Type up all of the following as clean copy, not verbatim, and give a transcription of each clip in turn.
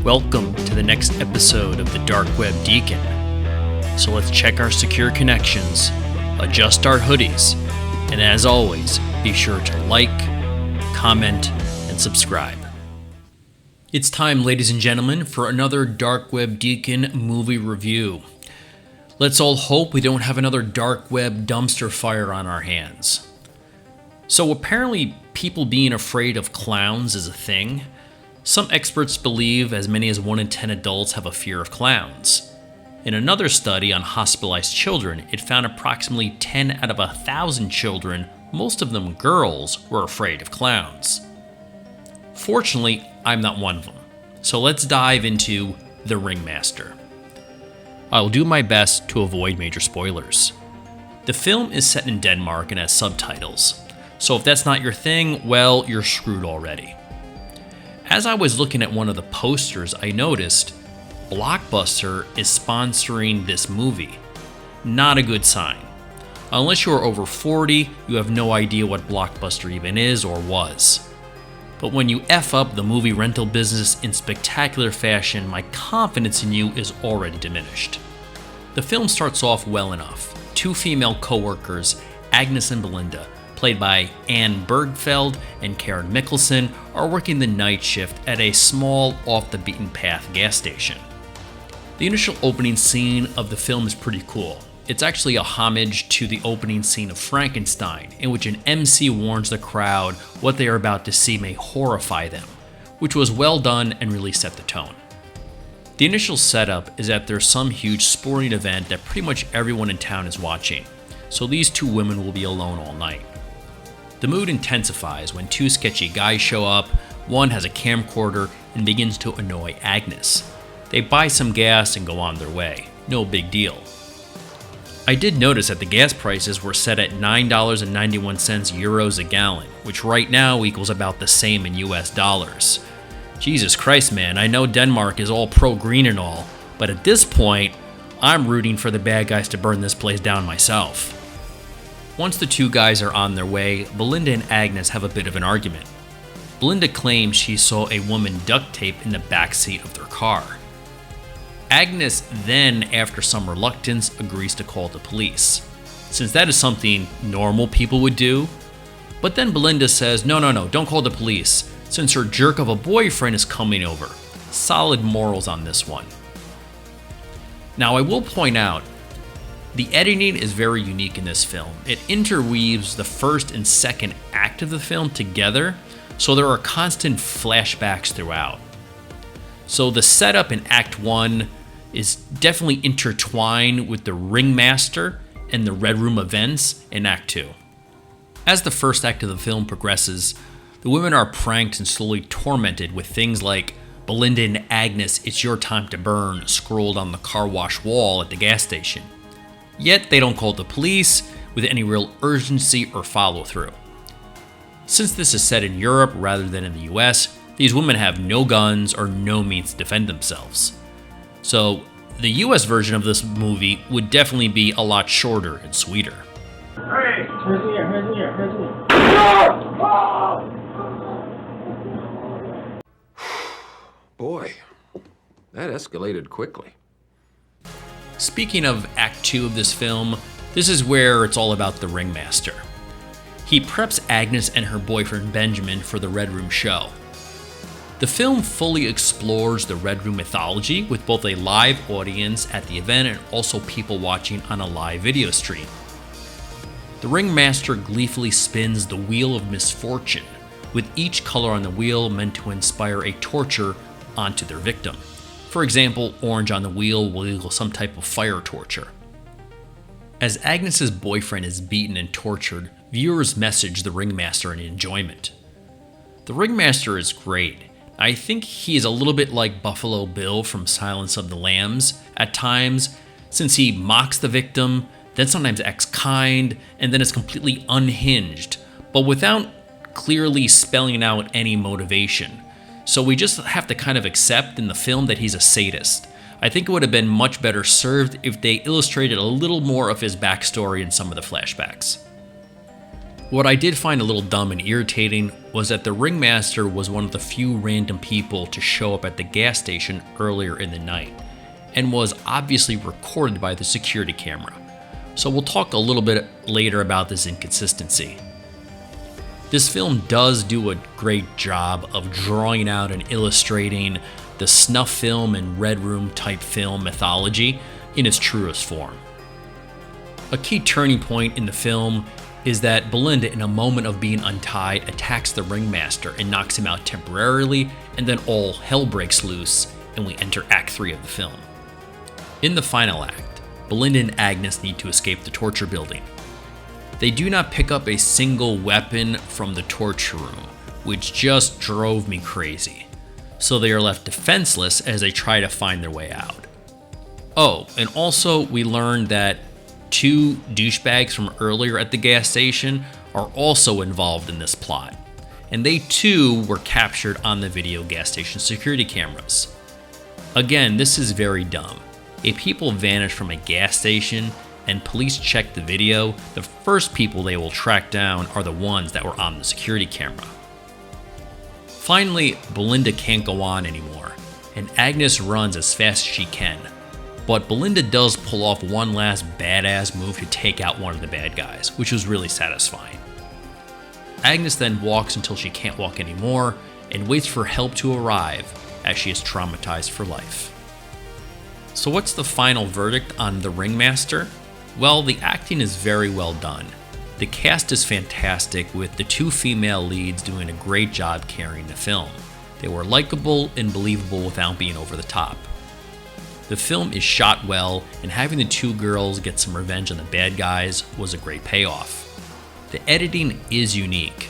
Welcome to the next episode of the Dark Web Deacon. So let's check our secure connections, adjust our hoodies, and as always, be sure to like, comment, and subscribe. It's time, ladies and gentlemen, for another Dark Web Deacon movie review. Let's all hope we don't have another dark web dumpster fire on our hands. So apparently, people being afraid of clowns is a thing. Some experts believe as many as 1 in 10 adults have a fear of clowns. In another study on hospitalized children, it found approximately 10 out of 1,000 children, most of them girls, were afraid of clowns. Fortunately, I'm not one of them. So let's dive into The RingMaster. I'll do my best to avoid major spoilers. The film is set in Denmark and has subtitles. So if that's not your thing, well, you're screwed already. As I was looking at one of the posters, I noticed Blockbuster is sponsoring this movie. Not a good sign. Unless you are over 40, you have no idea what Blockbuster even is or was. But when you F up the movie rental business in spectacular fashion, my confidence in you is already diminished. The film starts off well enough. Two female co-workers, Agnes and Belinda, played by Anne Bergfeld and Karen Mikkelsen, are working the night shift at a small, off-the-beaten-path gas station. The initial opening scene of the film is pretty cool. It's actually a homage to the opening scene of Frankenstein, in which an MC warns the crowd what they are about to see may horrify them, which was well done and really set the tone. The initial setup is that there's some huge sporting event that pretty much everyone in town is watching, so these two women will be alone all night. The mood intensifies when two sketchy guys show up. One has a camcorder and begins to annoy Agnes. They buy some gas and go on their way. No big deal. I did notice that the gas prices were set at $9.91 euros a gallon, which right now equals about the same in US dollars. Jesus Christ, man, I know Denmark is all pro-green and all, but at this point, I'm rooting for the bad guys to burn this place down myself. Once the two guys are on their way, Belinda and Agnes have a bit of an argument. Belinda claims she saw a woman duct taped in the backseat of their car. Agnes then, after some reluctance, agrees to call the police, since that is something normal people would do. But then Belinda says, no, don't call the police, since her jerk of a boyfriend is coming over. Solid morals on this one. Now, I will point out, the editing is very unique in this film. It interweaves the first and second act of the film together, so there are constant flashbacks throughout. So the setup in Act 1 is definitely intertwined with the RingMaster and the Red Room events in Act 2. As the first act of the film progresses, the women are pranked and slowly tormented with things like Belinda and Agnes' "It's your time to burn" scrolled on the car wash wall at the gas station. Yet they don't call the police with any real urgency or follow-through. Since this is set in Europe rather than in the US, these women have no guns or no means to defend themselves. So the US version of this movie would definitely be a lot shorter and sweeter. Hey! Boy, that escalated quickly. Speaking of Act 2 of this film, this is where it's all about the RingMaster. He preps Agnes and her boyfriend Benjamin for the Red Room show. The film fully explores the Red Room mythology with both a live audience at the event and also people watching on a live video stream. The RingMaster gleefully spins the wheel of misfortune, with each color on the wheel meant to inspire a torture onto their victim. For example, orange on the wheel will equal some type of fire torture. As Agnes's boyfriend is beaten and tortured, viewers message the RingMaster in enjoyment. The RingMaster is great. I think he is a little bit like Buffalo Bill from Silence of the Lambs at times, since he mocks the victim, then sometimes acts kind, and then is completely unhinged, but without clearly spelling out any motivation. So we just have to kind of accept in the film that he's a sadist. I think it would have been much better served if they illustrated a little more of his backstory in some of the flashbacks. What I did find a little dumb and irritating was that the ringmaster was one of the few random people to show up at the gas station earlier in the night, and was obviously recorded by the security camera. So we'll talk a little bit later about this inconsistency. This film does do a great job of drawing out and illustrating the snuff film and red room type film mythology in its truest form. A key turning point in the film is that Belinda, in a moment of being untied, attacks the ringmaster and knocks him out temporarily, and then all hell breaks loose and we enter Act 3 of the film. In the final act, Belinda and Agnes need to escape the torture building. They do not pick up a single weapon from the torture room, which just drove me crazy. So they are left defenseless as they try to find their way out. Oh, and also we learned that 2 douchebags from earlier at the gas station are also involved in this plot, and they too were captured on the video gas station security cameras. Again, this is very dumb. If people vanish from a gas station and police check the video, the first people they will track down are the ones that were on the security camera. Finally, Belinda can't go on anymore, and Agnes runs as fast as she can. But Belinda does pull off one last badass move to take out one of the bad guys, which was really satisfying. Agnes then walks until she can't walk anymore and waits for help to arrive as she is traumatized for life. So what's the final verdict on The Ringmaster? Well, the acting is very well done. The cast is fantastic, with the 2 female leads doing a great job carrying the film. They were likable and believable without being over the top. The film is shot well, and having the 2 girls get some revenge on the bad guys was a great payoff. The editing is unique,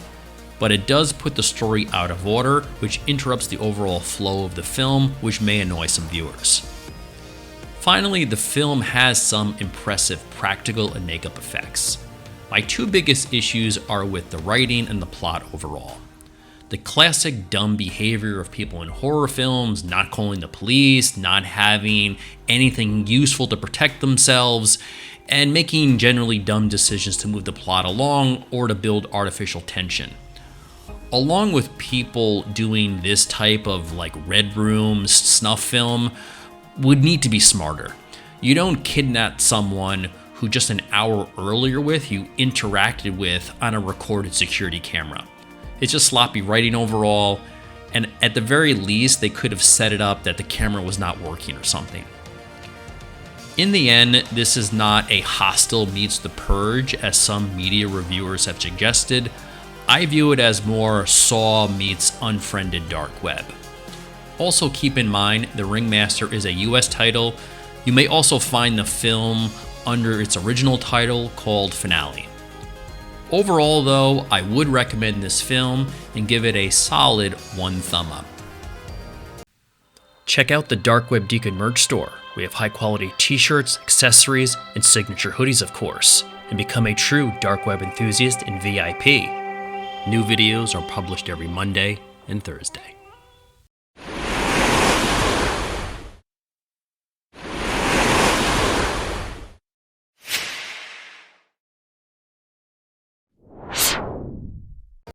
but it does put the story out of order, which interrupts the overall flow of the film, which may annoy some viewers. Finally, the film has some impressive practical and makeup effects. My 2 biggest issues are with the writing and the plot overall. The classic dumb behavior of people in horror films, not calling the police, not having anything useful to protect themselves, and making generally dumb decisions to move the plot along or to build artificial tension. Along with people doing this type of red room snuff film would need to be smarter. You don't kidnap someone who just an hour earlier you interacted with on a recorded security camera. It's just sloppy writing overall, and at the very least, they could have set it up that the camera was not working or something. In the end, this is not a Hostel meets The Purge, as some media reviewers have suggested. I view it as more Saw meets Unfriended Dark Web. Also keep in mind, The Ringmaster is a US title. You may also find the film under its original title called Finale. Overall though, I would recommend this film and give it a solid 1 thumb up. Check out the Dark Web Deacon merch store. We have high quality t-shirts, accessories, and signature hoodies of course, and become a true Dark Web enthusiast and VIP. New videos are published every Monday and Thursday.